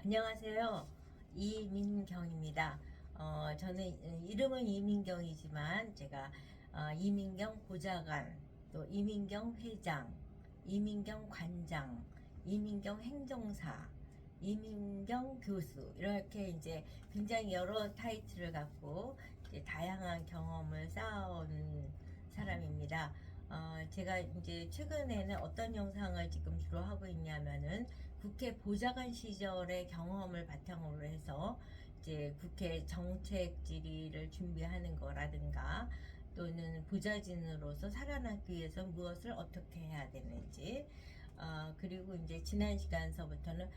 안녕하세요. 이민경입니다. 저는 이름은 이민경이지만 제가 이민경 보좌관, 또 이민경 회장, 이민경 관장, 이민경 행정사, 이민경 교수 이렇게 이제 굉장히 여러 타이틀을 갖고 이제 다양한 경험을 쌓아온 사람입니다. 제가 이제 최근에는 어떤 영상을 지금 주로 하고 있냐면은 국회 보좌관 시절의 경험을 바탕으로 해서 이제 국회 정책 질의를 준비하는 거라든가 또는 보좌진으로서 살아남기 위해서 무엇을 어떻게 해야 되는지 그리고 이제 지난 시간서부터는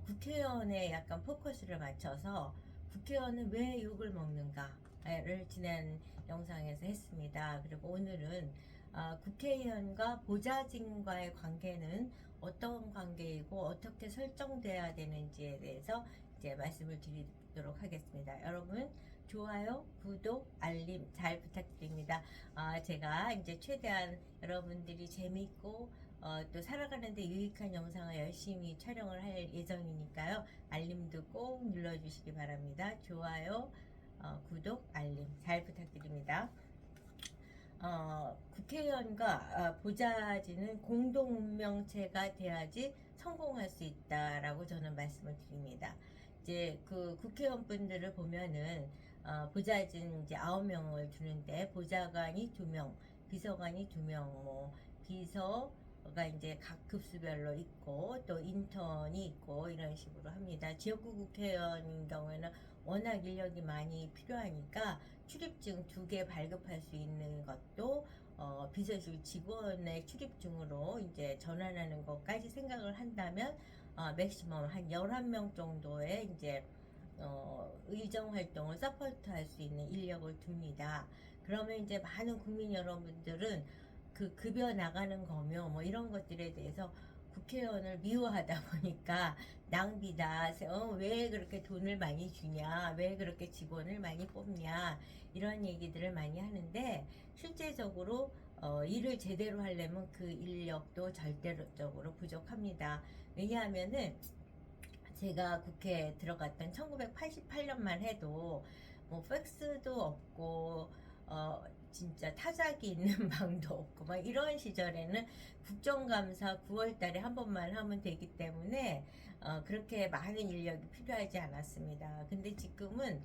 국회의원에 약간 포커스를 맞춰서 국회의원은 왜 욕을 먹는가를 지난 영상에서 했습니다. 그리고 오늘은 국회의원과 보좌진과의 관계는 어떤 관계이고 어떻게 설정돼야 되는지에 대해서 이제 말씀을 드리도록 하겠습니다. 여러분 좋아요, 구독, 알림 잘 부탁드립니다. 제가 이제 최대한 여러분들이 재미있고 또 살아가는데 유익한 영상을 열심히 촬영을 할 예정이니까요. 알림도 꼭 눌러주시기 바랍니다. 좋아요, 구독, 알림 잘 부탁드립니다. 국회의원과 보좌진은 공동운명체가 돼야지 성공할 수 있다라고 저는 말씀을 드립니다. 이제 그 국회의원 분들을 보면은 보좌진 이제 9명을 두는데 보좌관이 2명, 비서관이 2명, 뭐 비서가 이제 각 급수별로 있고 또 인턴이 있고 이런 식으로 합니다. 지역구 국회의원 경우에는 워낙 인력이 많이 필요하니까 출입증 2개 발급할 수 있는 것도 비서실 직원의 출입증으로 이제 전환하는 것까지 생각을 한다면 맥시멈 한 11명 정도의 이제 의정 활동을 서포트 할 수 있는 인력을 둡니다. 그러면 이제 많은 국민 여러분들은 그 급여 나가는 거며 뭐 이런 것들에 대해서 국회의원을 미워하다 보니까 낭비다. 왜 그렇게 돈을 많이 주냐? 왜 그렇게 직원을 많이 뽑냐? 이런 얘기들을 많이 하는데 실제적으로 일을 제대로 하려면 그 인력도 절대적으로 부족합니다. 왜냐하면은 제가 국회에 들어갔던 1988년만 해도 뭐 팩스도 없고 진짜 타자기 있는 방도 없고 막 이런 시절에는 국정감사 9월 달에 한 번만 하면 되기 때문에 그렇게 많은 인력이 필요하지 않았습니다. 근데 지금은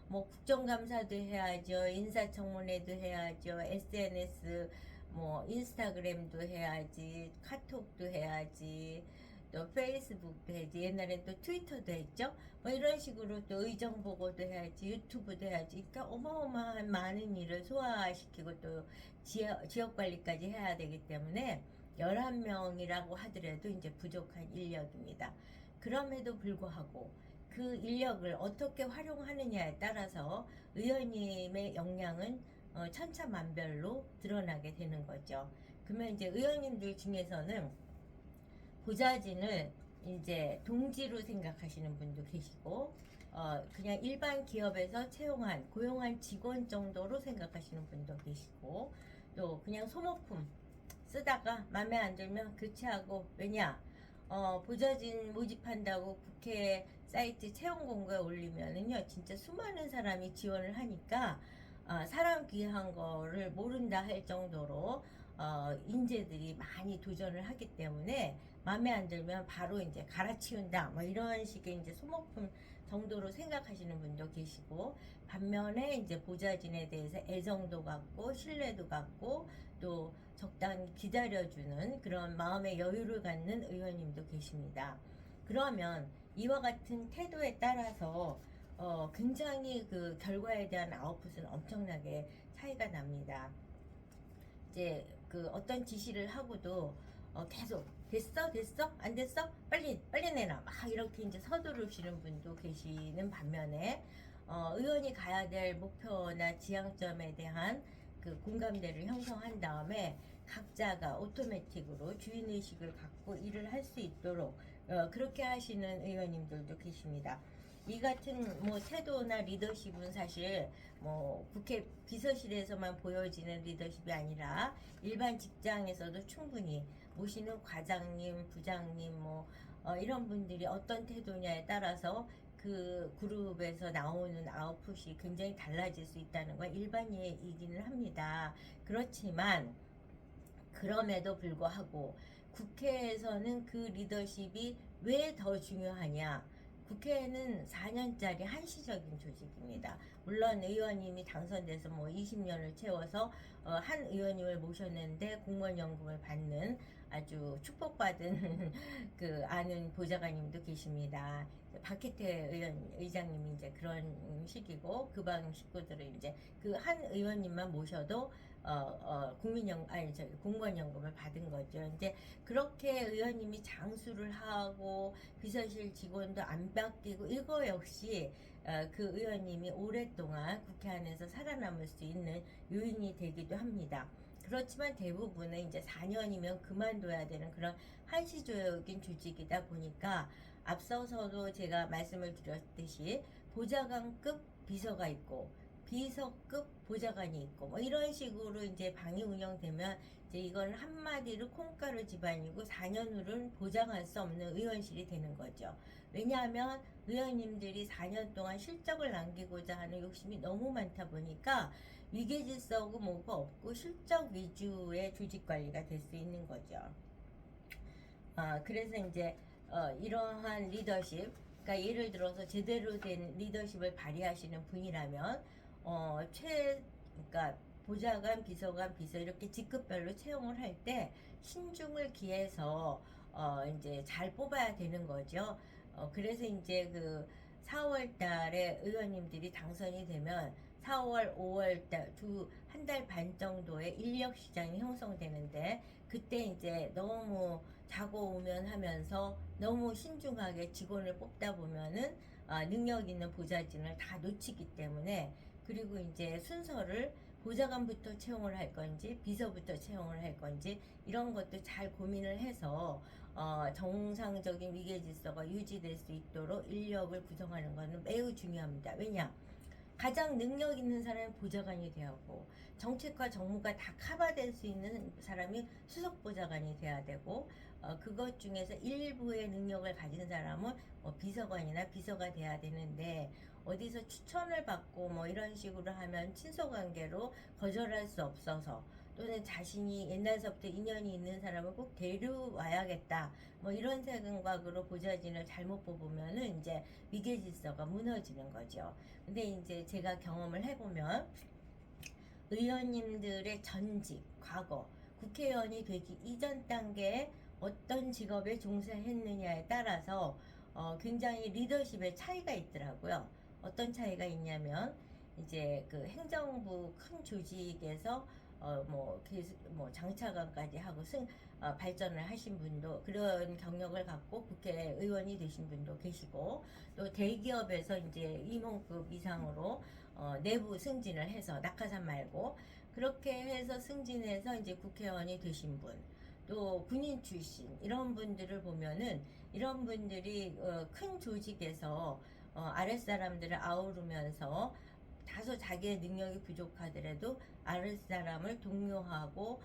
뭐 국정감사도 해야죠. 인사청문회도 해야죠. SNS 뭐 인스타그램도 해야지. 카톡도 해야지. 또 페이스북도 해야지. 옛날엔 또 트위터도 했죠. 뭐 이런 식으로 또 의정 보고도 해야지. 유튜브도 해야지. 그러니까 어마어마한 많은 일을 소화시키고 또 지역 관리까지 해야 되기 때문에 11명이라고 하더라도 이제 부족한 인력입니다. 그럼에도 불구하고 그 인력을 어떻게 활용하느냐에 따라서 의원님의 역량은 천차만별로 드러나게 되는 거죠. 그러면 이제 의원님들 중에서는 보좌진을 이제 동지로 생각하시는 분도 계시고, 그냥 일반 기업에서 고용한 직원 정도로 생각하시는 분도 계시고, 또 그냥 소모품 쓰다가 맘에 안 들면 교체하고, 왜냐? 보좌진 모집한다고 국회 사이트 채용 공고에 올리면은요, 진짜 수많은 사람이 지원을 하니까, 사람 귀한 거를 모른다 할 정도로 인재들이 많이 도전을 하기 때문에 마음에 안 들면 바로 이제 갈아치운다 뭐 이런 식의 이제 소모품 정도로 생각하시는 분도 계시고, 반면에 이제 보좌진에 대해서 애정도 갖고 신뢰도 갖고 또 적당히 기다려주는 그런 마음의 여유를 갖는 의원님도 계십니다. 그러면 이와 같은 태도에 따라서 굉장히 그 결과에 대한 아웃풋은 엄청나게 차이가 납니다. 이제 그 어떤 지시를 하고도 계속 됐어 안 됐어 빨리 내놔 막 이렇게 이제 서두르시는 분도 계시는 반면에 의원이 가야 될 목표나 지향점에 대한 그 공감대를 형성한 다음에 각자가 오토매틱으로 주인의식을 갖고 일을 할 수 있도록 그렇게 하시는 의원님들도 계십니다. 이 같은 뭐 태도나 리더십은 사실 뭐 국회 비서실에서만 보여지는 리더십이 아니라 일반 직장에서도 충분히 모시는 과장님, 부장님, 뭐 이런 분들이 어떤 태도냐에 따라서 그 그룹에서 나오는 아웃풋이 굉장히 달라질 수 있다는 건 일반이기는 합니다. 그렇지만 그럼에도 불구하고 국회에서는 그 리더십이 왜 더 중요하냐? 국회는 4년짜리 한시적인 조직입니다. 물론 의원님이 당선돼서 뭐 20년을 채워서 한 의원님을 모셨는데 공무원 연금을 받는 아주 축복받은 그 아는 보좌관님도 계십니다. 박희태 의장님이 이제 그런 식이고 그 방 식구들은 이제 그 한 의원님만 모셔도 공무원연금을 받은 거죠. 이제 그렇게 의원님이 장수를 하고 비서실 직원도 안 바뀌고 이거 역시 그 의원님이 오랫동안 국회 안에서 살아남을 수 있는 요인이 되기도 합니다. 그렇지만 대부분은 이제 4년이면 그만둬야 되는 그런 한시적인 조직이다 보니까 앞서서도 제가 말씀을 드렸듯이 보좌관급 비서가 있고 비서급 보좌관이 있고 뭐 이런 식으로 이제 방이 운영되면 이제 이건 한마디로 콩가루 집안이고 4년 후는 보장할 수 없는 의원실이 되는 거죠. 왜냐하면 의원님들이 4년 동안 실적을 남기고자 하는 욕심이 너무 많다 보니까 위계질서고 뭐가 없고 실적 위주의 조직 관리가 될 수 있는 거죠. 그래서 이제 이러한 리더십, 그러니까 예를 들어서 제대로 된 리더십을 발휘하시는 분이라면 그러니까 보좌관, 비서관, 비서 이렇게 직급별로 채용을 할 때 신중을 기해서 이제 잘 뽑아야 되는 거죠. 그래서 이제 그 4월 달에 의원님들이 당선이 되면 4월, 5월 달 한 달 반 정도의 인력 시장이 형성되는데 그때 이제 너무 자고 오면 하면서 너무 신중하게 직원을 뽑다 보면은 능력 있는 보좌진을 다 놓치기 때문에 그리고 이제 순서를 보좌관부터 채용을 할 건지 비서부터 채용을 할 건지 이런 것도 잘 고민을 해서 정상적인 위계질서가 유지될 수 있도록 인력을 구성하는 것은 매우 중요합니다. 왜냐? 가장 능력 있는 사람이 보좌관이 되었고 정책과 정무가 다 커버될 수 있는 사람이 수석 보좌관이 돼야 되고 그것 중에서 일부의 능력을 가진 사람은 뭐 비서관이나 비서가 돼야 되는데 어디서 추천을 받고 뭐 이런 식으로 하면 친소관계로 거절할 수 없어서 또는 자신이 옛날서부터 인연이 있는 사람을 꼭 데려와야겠다 뭐 이런 생각으로 보좌진을 잘못 뽑으면은 이제 위계질서가 무너지는 거죠. 근데 이제 제가 경험을 해보면 의원님들의 전직, 과거, 국회의원이 되기 이전 단계에 어떤 직업에 종사했느냐에 따라서 굉장히 리더십의 차이가 있더라고요. 어떤 차이가 있냐면 이제 그 행정부 큰 조직에서 뭐 장차관까지 하고 발전을 하신 분도 그런 경력을 갖고 국회의원이 되신 분도 계시고 또 대기업에서 이제 임원급 이상으로 내부 승진을 해서 낙하산 말고 그렇게 해서 승진해서 이제 국회의원이 되신 분, 또 군인 출신 이런 분들을 보면은 이런 분들이 큰 조직에서 아랫사람들을 아우르면서 다소 자기의 능력이 부족하더라도 아랫사람을 독려하고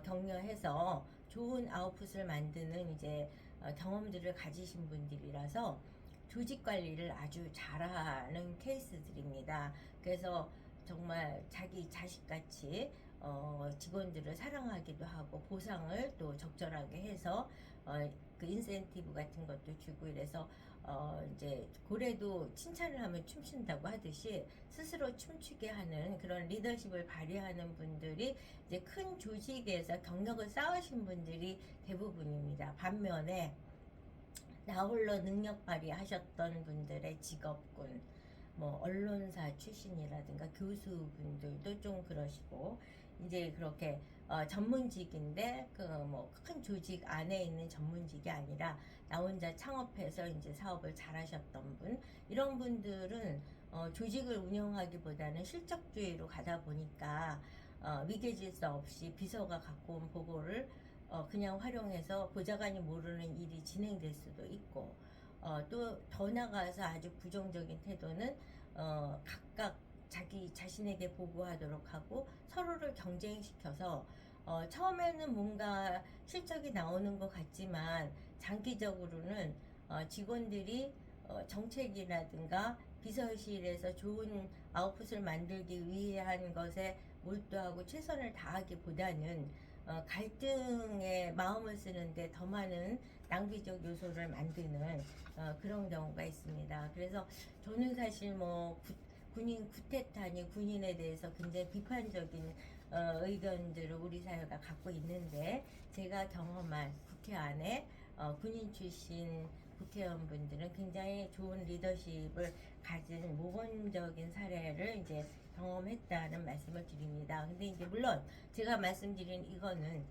격려해서 좋은 아웃풋을 만드는 이제 경험들을 가지신 분들이라서 조직 관리를 아주 잘하는 케이스들입니다. 그래서 정말 자기 자식같이 직원들을 사랑하기도 하고 보상을 또 적절하게 해서 그 인센티브 같은 것도 주고 이래서 이제 고래도 칭찬을 하면 춤춘다고 하듯이 스스로 춤추게 하는 그런 리더십을 발휘하는 분들이 이제 큰 조직에서 경력을 쌓으신 분들이 대부분입니다. 반면에 나홀로 능력 발휘하셨던 분들의 직업군, 뭐 언론사 출신이라든가 교수분들도 좀 그러시고 이제 그렇게 전문직인데 그 뭐 큰 조직 안에 있는 전문직이 아니라 나 혼자 창업해서 이제 사업을 잘하셨던 분 이런 분들은 조직을 운영하기보다는 실적주의로 가다 보니까 위계질서 없이 비서가 갖고 온 보고를 그냥 활용해서 보좌관이 모르는 일이 진행될 수도 있고 또 더 나가서 아주 부정적인 태도는 각각 자기 자신에게 보고하도록 하고 서로를 경쟁시켜서 처음에는 뭔가 실적이 나오는 것 같지만 장기적으로는 직원들이 정책이라든가 비서실에서 좋은 아웃풋을 만들기 위한 것에 몰두하고 최선을 다하기보다는 갈등에 마음을 쓰는데 더 많은 낭비적 요소를 만드는 그런 경우가 있습니다. 그래서 저는 사실 뭐 군인 쿠데타니 군인에 대해서 굉장히 비판적인 의견들을 우리 사회가 갖고 있는데, 제가 경험한 국회 안에 군인 출신 국회의원분들은 굉장히 좋은 리더십을 가진 모범적인 사례를 이제 경험했다는 말씀을 드립니다. 근데 이제 물론 제가 말씀드린 이거는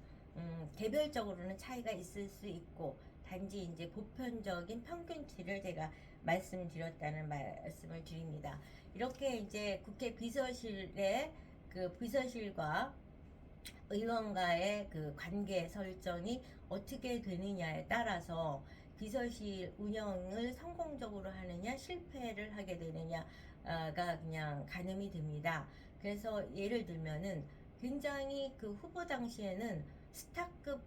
개별적으로는 차이가 있을 수 있고, 단지 이제 보편적인 평균치를 제가 말씀드렸다는 말씀을 드립니다. 이렇게 이제 국회 비서실의 그 비서실과 의원과의 그 관계 설정이 어떻게 되느냐에 따라서 비서실 운영을 성공적으로 하느냐 실패를 하게 되느냐가 그냥 가늠이 됩니다. 그래서 예를 들면은 굉장히 그 후보 당시에는 스타급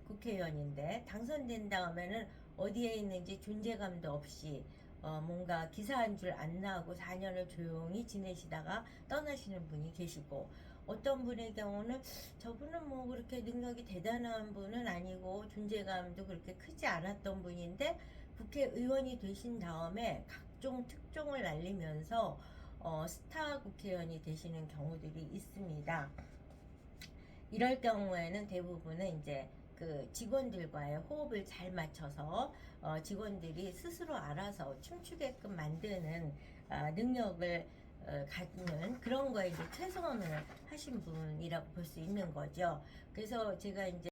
국회의원인데 당선된 다음에는 어디에 있는지 존재감도 없이 뭔가 기사 한 줄 안 나고 4년을 조용히 지내시다가 떠나시는 분이 계시고, 어떤 분의 경우는 저분은 뭐 그렇게 능력이 대단한 분은 아니고 존재감도 그렇게 크지 않았던 분인데 국회의원이 되신 다음에 각종 특종을 날리면서 스타 국회의원이 되시는 경우들이 있습니다. 이럴 경우에는 대부분은 이제 그 직원들과의 호흡을 잘 맞춰서 직원들이 스스로 알아서 춤추게끔 만드는 능력을 갖는 그런 거에 이제 최선을 하신 분이라고 볼 수 있는 거죠. 그래서 제가 이제